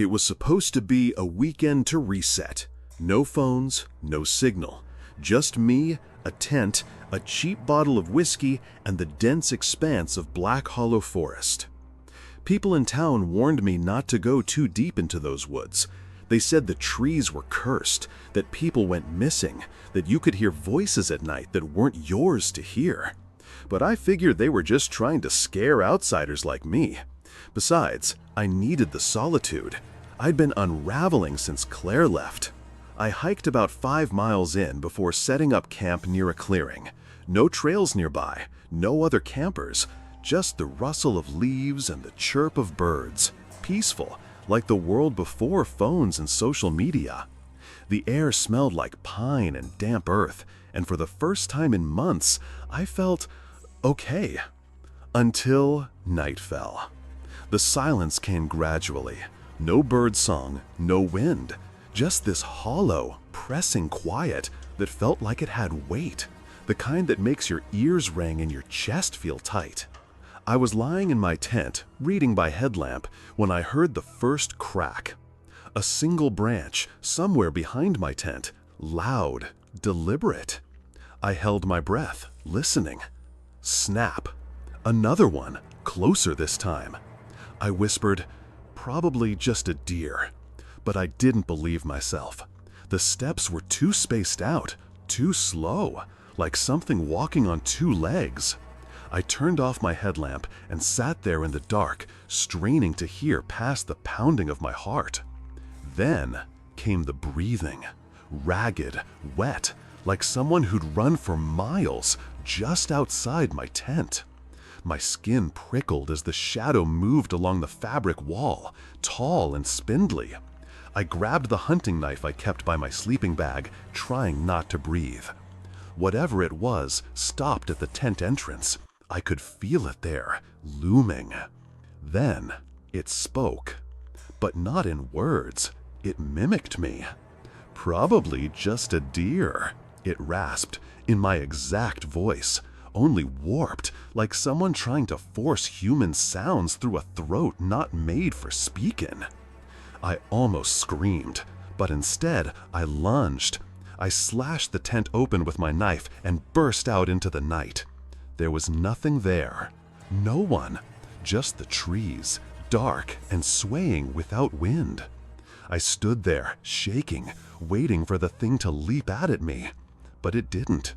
It was supposed to be a weekend to reset. No phones, no signal. Just me, a tent, a cheap bottle of whiskey, and the dense expanse of Black Hollow Forest. People in town warned me not to go too deep into those woods. They said the trees were cursed, that people went missing, that you could hear voices at night that weren't yours to hear. But I figured they were just trying to scare outsiders like me. Besides, I needed the solitude. I'd been unraveling since Claire left. I hiked about 5 miles in before setting up camp near a clearing. No trails nearby, no other campers, just the rustle of leaves and the chirp of birds. Peaceful, like the world before phones and social media. The air smelled like pine and damp earth, and for the first time in months, I felt okay. Until night fell. The silence came gradually. No bird song, no wind. Just this hollow, pressing quiet that felt like it had weight. The kind that makes your ears ring and your chest feel tight. I was lying in my tent, reading by headlamp, when I heard the first crack. A single branch, somewhere behind my tent, loud, deliberate. I held my breath, listening. Snap. Another one, closer this time. I whispered, "Probably just a deer." But I didn't believe myself. The steps were too spaced out, too slow, like something walking on 2 legs. I turned off my headlamp and sat there in the dark, straining to hear past the pounding of my heart. Then came the breathing, ragged, wet, like someone who'd run for miles just outside my tent. My skin prickled as the shadow moved along the fabric wall, tall and spindly. I grabbed the hunting knife I kept by my sleeping bag, trying not to breathe. Whatever it was stopped at the tent entrance. I could feel it there, looming. Then it spoke. But not in words. It mimicked me. "Probably just a deer," it rasped, in my exact voice, only warped, like someone trying to force human sounds through a throat not made for speaking. I almost screamed, but instead I lunged. I slashed the tent open with my knife and burst out into the night. There was nothing there. No one. Just the trees, dark and swaying without wind. I stood there, shaking, waiting for the thing to leap out at me. But it didn't.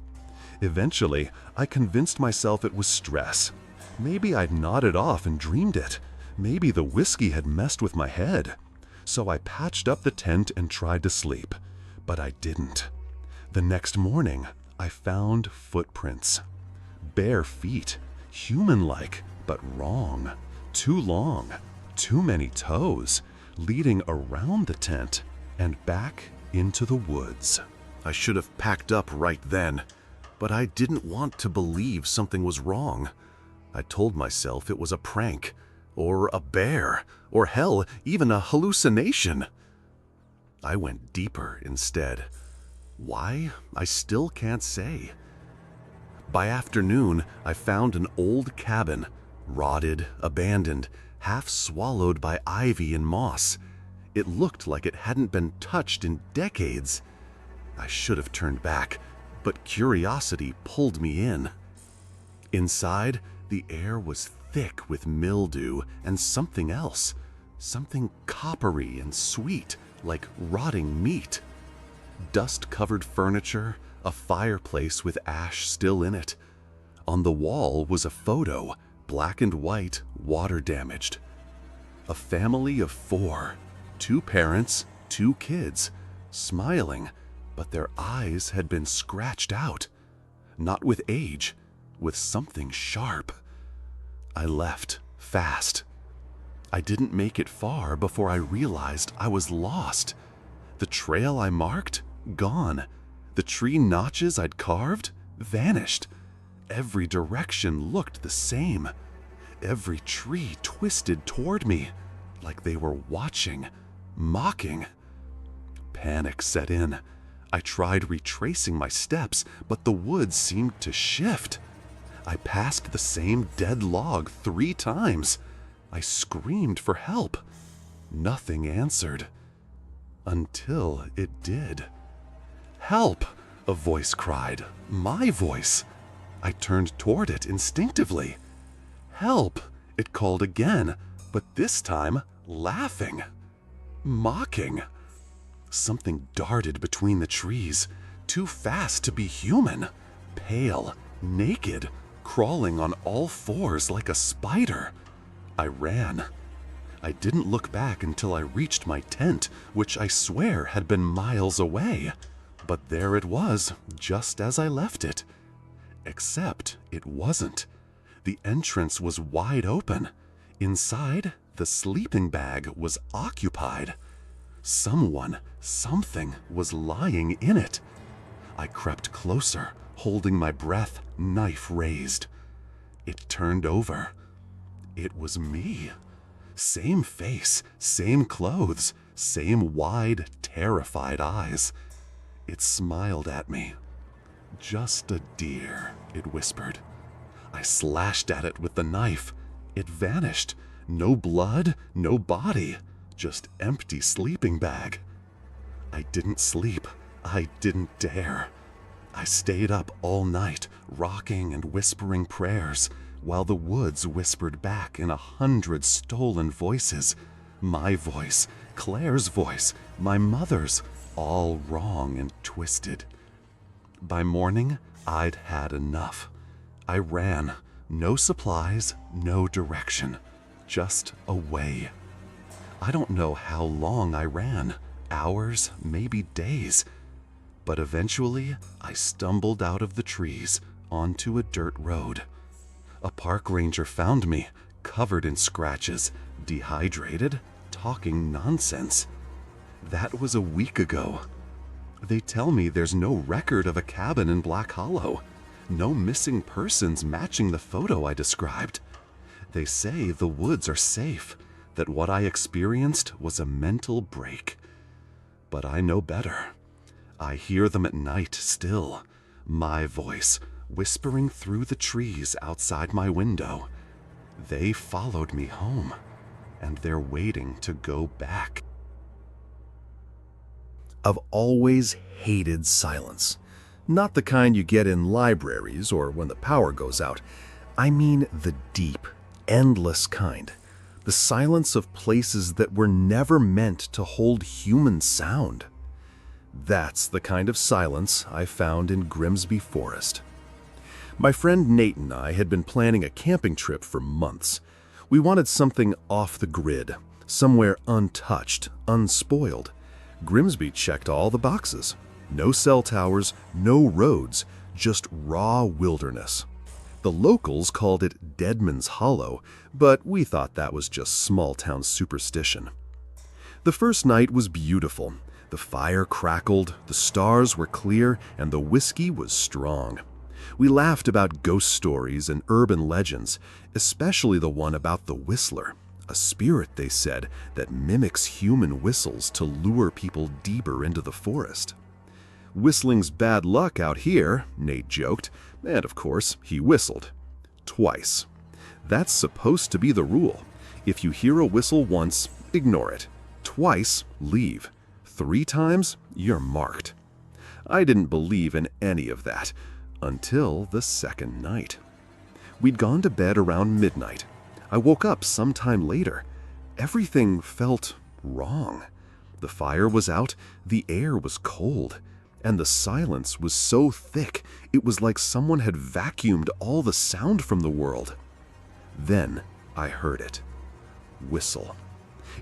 Eventually, I convinced myself it was stress. Maybe I'd nodded off and dreamed it. Maybe the whiskey had messed with my head. So I patched up the tent and tried to sleep. But I didn't. The next morning, I found footprints. Bare feet, human-like, but wrong. Too long, too many toes, leading around the tent and back into the woods. I should have packed up right then, but I didn't want to believe something was wrong. I told myself it was a prank, or a bear, or hell, even a hallucination. I went deeper instead. Why? I still can't say. By afternoon, I found an old cabin, rotted, abandoned, half swallowed by ivy and moss. It looked like it hadn't been touched in decades. I should have turned back, but curiosity pulled me in. Inside, the air was thick with mildew and something else, something coppery and sweet, like rotting meat. Dust-covered furniture, a fireplace with ash still in it. On the wall was a photo, black and white, water-damaged. A family of 4, 2 parents, 2 kids, smiling, but their eyes had been scratched out. Not with age, with something sharp. I left, fast. I didn't make it far before I realized I was lost. The trail I marked, gone. The tree notches I'd carved, vanished. Every direction looked the same. Every tree twisted toward me, like they were watching, mocking. Panic set in. I tried retracing my steps, but the woods seemed to shift. I passed the same dead log 3 times. I screamed for help. Nothing answered. Until it did. "Help!" a voice cried. My voice. I turned toward it instinctively. "Help!" it called again, but this time laughing. Mocking. Something darted between the trees, too fast to be human. Pale, naked, crawling on all fours like a spider. I ran. I didn't look back until I reached my tent, which I swear had been miles away. But there it was, just as I left it. Except it wasn't. The entrance was wide open. Inside, the sleeping bag was occupied. Someone, something was lying in it. I crept closer, holding my breath, knife raised. It turned over. It was me. Same face, same clothes, same wide, terrified eyes. It smiled at me. "Just a deer," it whispered. I slashed at it with the knife. It vanished. No blood, no body, just empty sleeping bag. I didn't sleep. I didn't dare. I stayed up all night, rocking and whispering prayers, while the woods whispered back in 100 stolen voices. My voice, Claire's voice, my mother's, all wrong and twisted. By morning, I'd had enough. I ran. No supplies, no direction. Just away. I don't know how long I ran. Hours, maybe days. But eventually, I stumbled out of the trees onto a dirt road. A park ranger found me, covered in scratches, dehydrated, talking nonsense. That was a week ago. They tell me there's no record of a cabin in Black Hollow, no missing persons matching the photo I described. They say the woods are safe, that what I experienced was a mental break. But I know better. I hear them at night still, my voice, whispering through the trees outside my window. They followed me home, and they're waiting to go back. I've always hated silence. Not the kind you get in libraries or when the power goes out. I mean the deep, endless kind. The silence of places that were never meant to hold human sound. That's the kind of silence I found in Grimsby Forest. My friend Nate and I had been planning a camping trip for months. We wanted something off the grid, somewhere untouched, unspoiled. Grimsby checked all the boxes. No cell towers, no roads, just raw wilderness. The locals called it Deadman's Hollow, but we thought that was just small-town superstition. The first night was beautiful. The fire crackled, the stars were clear, and the whiskey was strong. We laughed about ghost stories and urban legends, especially the one about the Whistler, a spirit, they said, that mimics human whistles to lure people deeper into the forest. "Whistling's bad luck out here," Nate joked, and of course, he whistled. Twice. That's supposed to be the rule. If you hear a whistle once, ignore it. Twice, leave. 3 times, you're marked. I didn't believe in any of that, until the second night. We'd gone to bed around midnight. I woke up sometime later. Everything felt wrong. The fire was out, the air was cold, and the silence was so thick it was like someone had vacuumed all the sound from the world. Then I heard it. Whistle.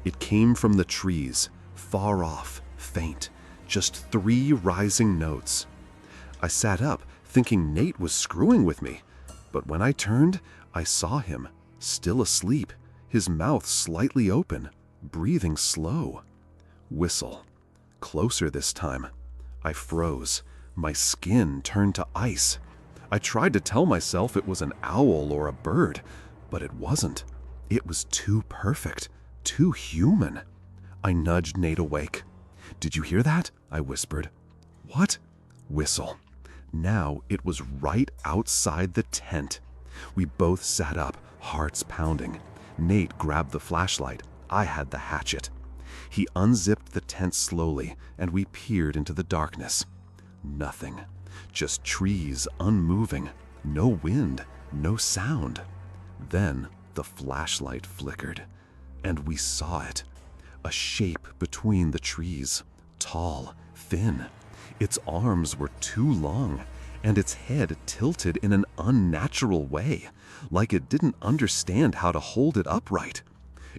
It came from the trees, far off, faint, just 3 rising notes. I sat up, thinking Nate was screwing with me, but when I turned, I saw him, still asleep, his mouth slightly open, breathing slow. Whistle. Closer this time. I froze. My skin turned to ice. I tried to tell myself it was an owl or a bird, but it wasn't. It was too perfect, too human. I nudged Nate awake. "Did you hear that?" I whispered. "What?" Whistle. Now it was right outside the tent. We both sat up, hearts pounding. Nate grabbed the flashlight. I had the hatchet. He unzipped the tent slowly, and we peered into the darkness. Nothing. Just trees unmoving. No wind. No sound. Then the flashlight flickered, and we saw it. A shape between the trees. Tall, thin. Its arms were too long, and its head tilted in an unnatural way, like it didn't understand how to hold it upright.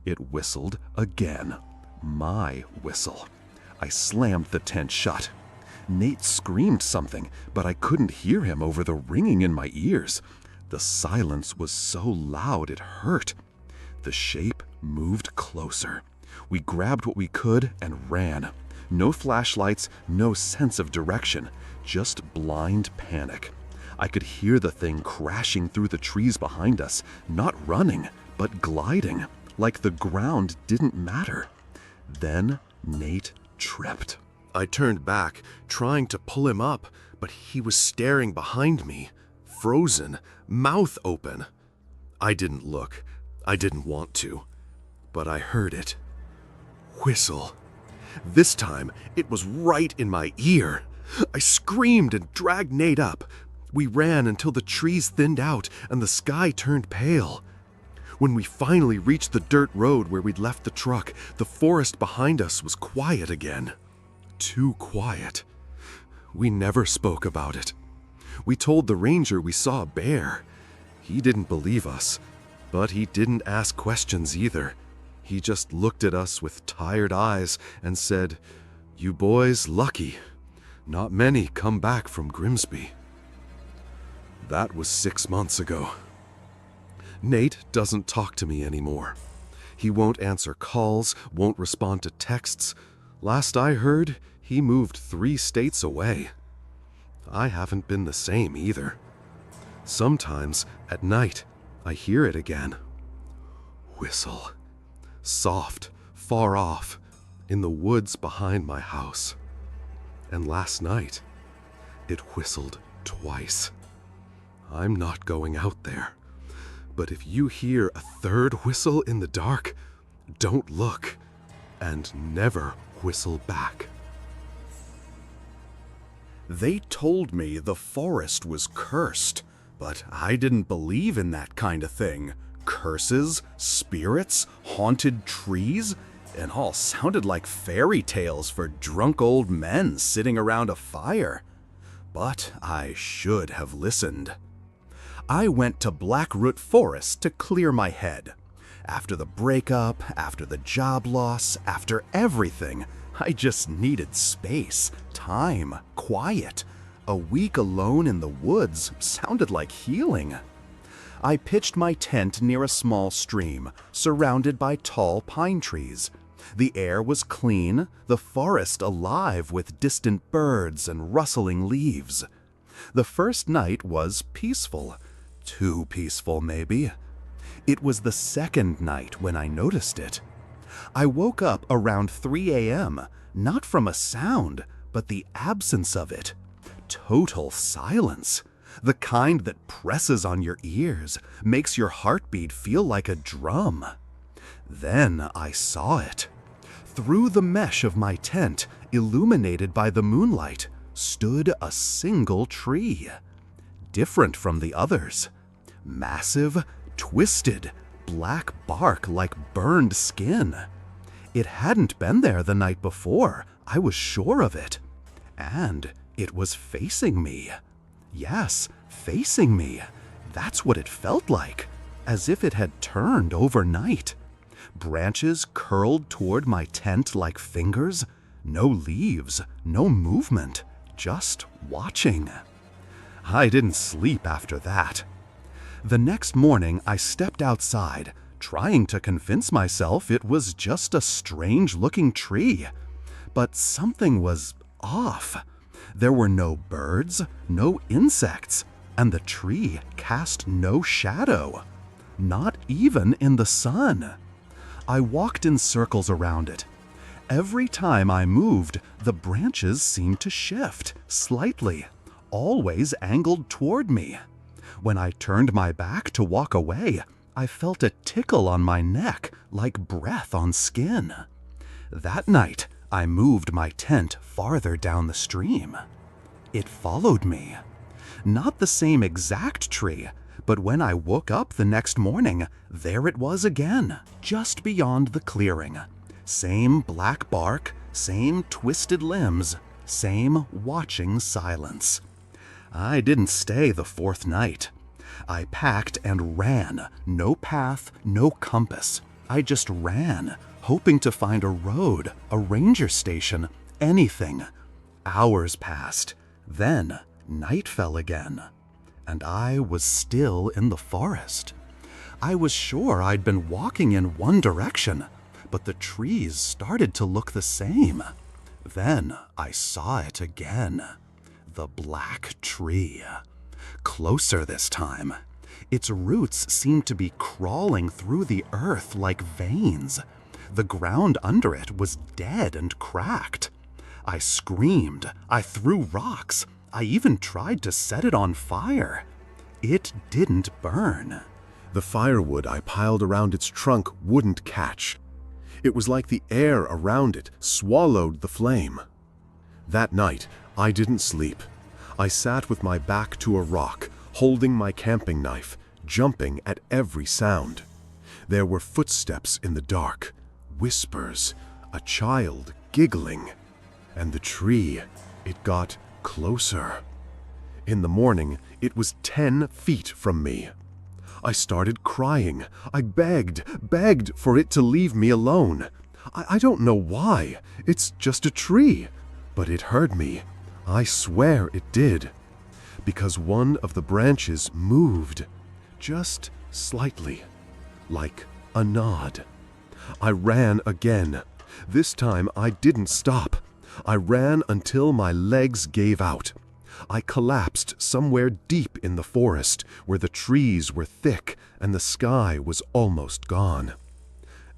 It whistled again. My whistle. I slammed the tent shut. Nate screamed something, but I couldn't hear him over the ringing in my ears. The silence was so loud it hurt. The shape moved closer. We grabbed what we could and ran. No flashlights, no sense of direction, just blind panic. I could hear the thing crashing through the trees behind us, not running, but gliding, like the ground didn't matter. Then Nate tripped. I turned back, trying to pull him up, but he was staring behind me, frozen, mouth open. I didn't look. I didn't want to. But I heard it. Whistle. This time, it was right in my ear. I screamed and dragged Nate up. We ran until the trees thinned out and the sky turned pale. When we finally reached the dirt road where we'd left the truck, the forest behind us was quiet again. Too quiet. We never spoke about it. We told the ranger we saw a bear. He didn't believe us, but he didn't ask questions either. He just looked at us with tired eyes and said, "You boys lucky. Not many come back from Grimsby." That was 6 months ago. Nate doesn't talk to me anymore. He won't answer calls, won't respond to texts. Last I heard, he moved 3 states away. I haven't been the same either. Sometimes, at night, I hear it again. Whistle. Soft, far off, in the woods behind my house. And last night, it whistled twice. I'm not going out there. But if you hear a third whistle in the dark, don't look, and never whistle back. They told me the forest was cursed, but I didn't believe in that kind of thing. Curses, spirits, haunted trees, it all sounded like fairy tales for drunk old men sitting around a fire. But I should have listened. I went to Blackroot Forest to clear my head. After the breakup, after the job loss, after everything, I just needed space, time, quiet. A week alone in the woods sounded like healing. I pitched my tent near a small stream, surrounded by tall pine trees. The air was clean, the forest alive with distant birds and rustling leaves. The first night was peaceful. Too peaceful, maybe. It was the second night when I noticed it. I woke up around 3 a.m., not from a sound, but the absence of it. Total silence. The kind that presses on your ears, makes your heartbeat feel like a drum. Then I saw it. Through the mesh of my tent, illuminated by the moonlight, stood a single tree. Different from the others. Massive, twisted, black bark like burned skin. It hadn't been there the night before, I was sure of it. And it was facing me. Yes, facing me. That's what it felt like, as if it had turned overnight. Branches curled toward my tent like fingers. No leaves, no movement, just watching. I didn't sleep after that. The next morning, I stepped outside, trying to convince myself it was just a strange-looking tree. But something was off. There were no birds, no insects, and the tree cast no shadow, not even in the sun. I walked in circles around it. Every time I moved, the branches seemed to shift, slightly, always angled toward me. When I turned my back to walk away, I felt a tickle on my neck, like breath on skin. That night, I moved my tent farther down the stream. It followed me. Not the same exact tree, but when I woke up the next morning, there it was again, just beyond the clearing. Same black bark, same twisted limbs, same watching silence. I didn't stay the fourth night. I packed and ran, no path, no compass. I just ran, hoping to find a road, a ranger station, anything. Hours passed. Then night fell again, and I was still in the forest. I was sure I'd been walking in one direction, but the trees started to look the same. Then I saw it again. The black tree. Closer this time. Its roots seemed to be crawling through the earth like veins. The ground under it was dead and cracked. I screamed. I threw rocks. I even tried to set it on fire. It didn't burn. The firewood I piled around its trunk wouldn't catch. It was like the air around it swallowed the flame. That night, I didn't sleep. I sat with my back to a rock, holding my camping knife, jumping at every sound. There were footsteps in the dark, whispers, a child giggling. And the tree, it got closer. In the morning, it was 10 feet from me. I started crying. I begged for it to leave me alone. I don't know why. It's just a tree. But it heard me. I swear it did. Because one of the branches moved. Just slightly. Like a nod. I ran again. This time I didn't stop. I ran until my legs gave out. I collapsed somewhere deep in the forest where the trees were thick and the sky was almost gone.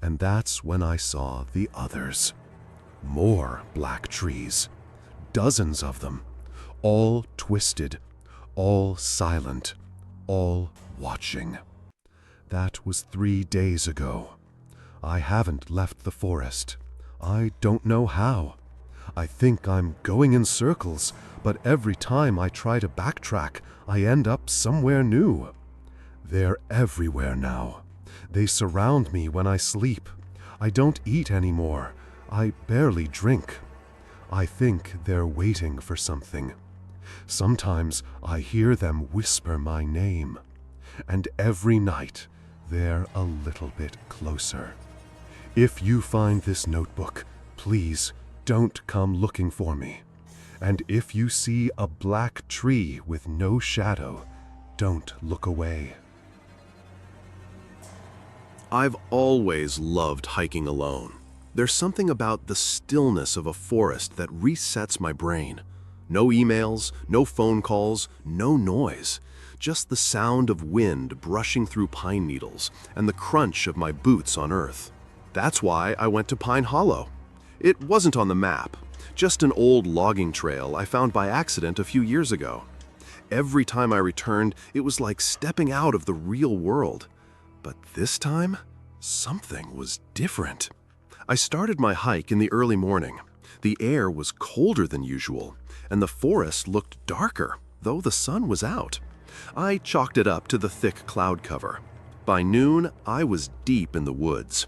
And that's when I saw the others. More black trees. Dozens of them. All twisted. All silent. All watching. That was 3 days ago. I haven't left the forest. I don't know how. I think I'm going in circles, but every time I try to backtrack, I end up somewhere new. They're everywhere now. They surround me when I sleep. I don't eat anymore. I barely drink. I think they're waiting for something. Sometimes I hear them whisper my name. And every night, they're a little bit closer. If you find this notebook, please don't come looking for me. And if you see a black tree with no shadow, don't look away. I've always loved hiking alone. There's something about the stillness of a forest that resets my brain. No emails, no phone calls, no noise. Just the sound of wind brushing through pine needles and the crunch of my boots on earth. That's why I went to Pine Hollow. It wasn't on the map, just an old logging trail I found by accident a few years ago. Every time I returned, it was like stepping out of the real world. But this time, something was different. I started my hike in the early morning. The air was colder than usual, and the forest looked darker, though the sun was out. I chalked it up to the thick cloud cover. By noon, I was deep in the woods.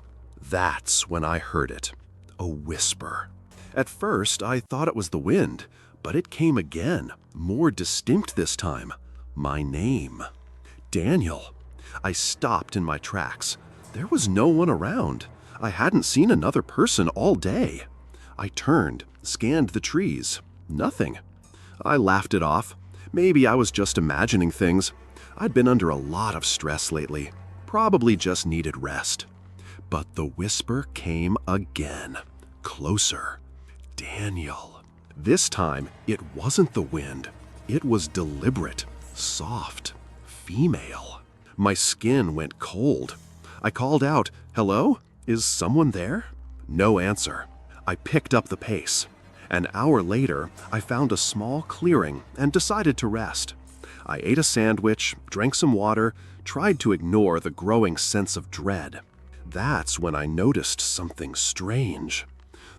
That's when I heard it. A whisper. At first, I thought it was the wind, but it came again, more distinct this time. My name. Daniel. I stopped in my tracks. There was no one around. I hadn't seen another person all day. I turned, scanned the trees. Nothing. I laughed it off. Maybe I was just imagining things. I'd been under a lot of stress lately. Probably just needed rest. But the whisper came again. Closer. Daniel. This time, it wasn't the wind. It was deliberate, soft, female. My skin went cold. I called out, "Hello? Is someone there?" No answer. I picked up the pace. An hour later, I found a small clearing and decided to rest. I ate a sandwich, drank some water, tried to ignore the growing sense of dread. That's when I noticed something strange.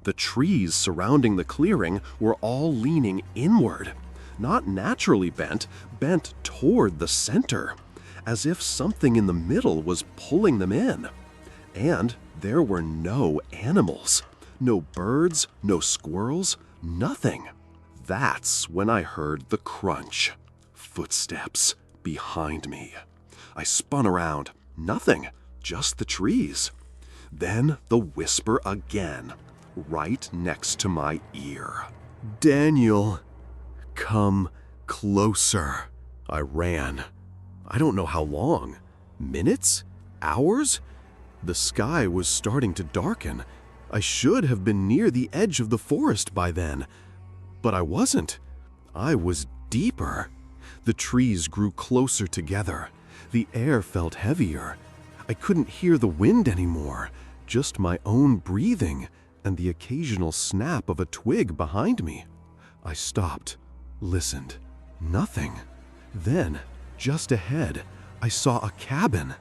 The trees surrounding the clearing were all leaning inward, not naturally bent toward the center, as if something in the middle was pulling them in. And there were no animals, no birds, no squirrels, nothing. That's when I heard the crunch. Footsteps behind me. I spun around. Nothing, just the trees. Then the whisper again, right next to my ear. "Daniel, come closer." I ran. I don't know how long. Minutes? Hours? The sky was starting to darken. I should have been near the edge of the forest by then. But I wasn't. I was deeper. The trees grew closer together. The air felt heavier. I couldn't hear the wind anymore, just my own breathing and the occasional snap of a twig behind me. I stopped, listened. Nothing. Then, just ahead, I saw a cabin.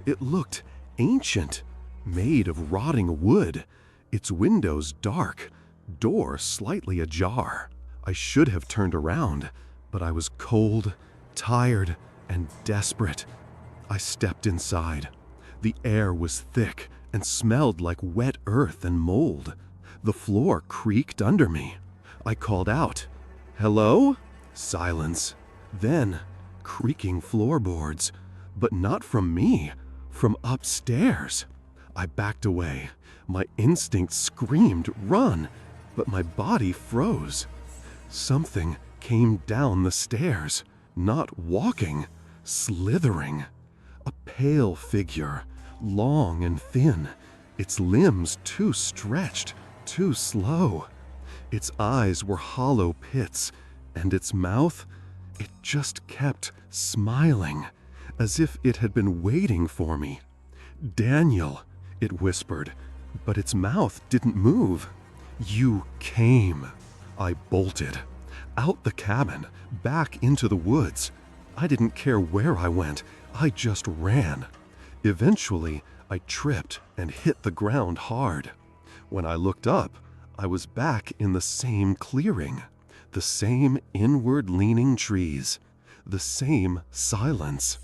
It looked ancient, made of rotting wood, its windows dark, door slightly ajar. I should have turned around, but I was cold, tired, and desperate. I stepped inside. The air was thick and smelled like wet earth and mold. The floor creaked under me. I called out, "Hello?" Silence. Then, creaking floorboards, but not from me, from upstairs. I backed away. My instinct screamed, "Run!" but my body froze. Something came down the stairs, not walking, slithering. A pale figure, long and thin, its limbs too stretched, too slow. Its eyes were hollow pits, and its mouth, it just kept smiling, as if it had been waiting for me. "Daniel," it whispered, but its mouth didn't move. "You came." I bolted. Out the cabin, back into the woods. I didn't care where I went, I just ran. Eventually, I tripped and hit the ground hard. When I looked up, I was back in the same clearing, the same inward-leaning trees, the same silence.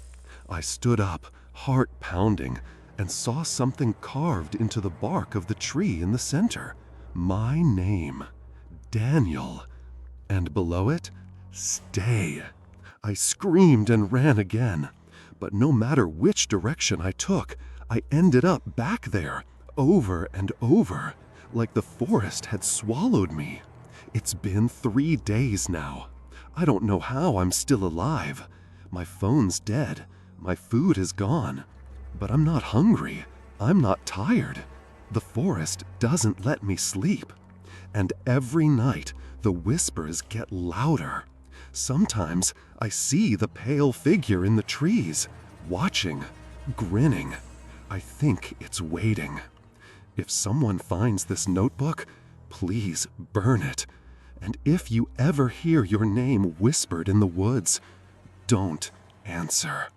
I stood up, heart pounding, and saw something carved into the bark of the tree in the center. My name, Daniel. And below it, "Stay." I screamed and ran again. But no matter which direction I took, I ended up back there, over and over, like the forest had swallowed me. It's been 3 days now. I don't know how I'm still alive. My phone's dead. My food is gone. But I'm not hungry. I'm not tired. The forest doesn't let me sleep. And every night, the whispers get louder. Sometimes I see the pale figure in the trees, watching, grinning. I think it's waiting. If someone finds this notebook, please burn it. And if you ever hear your name whispered in the woods, don't answer.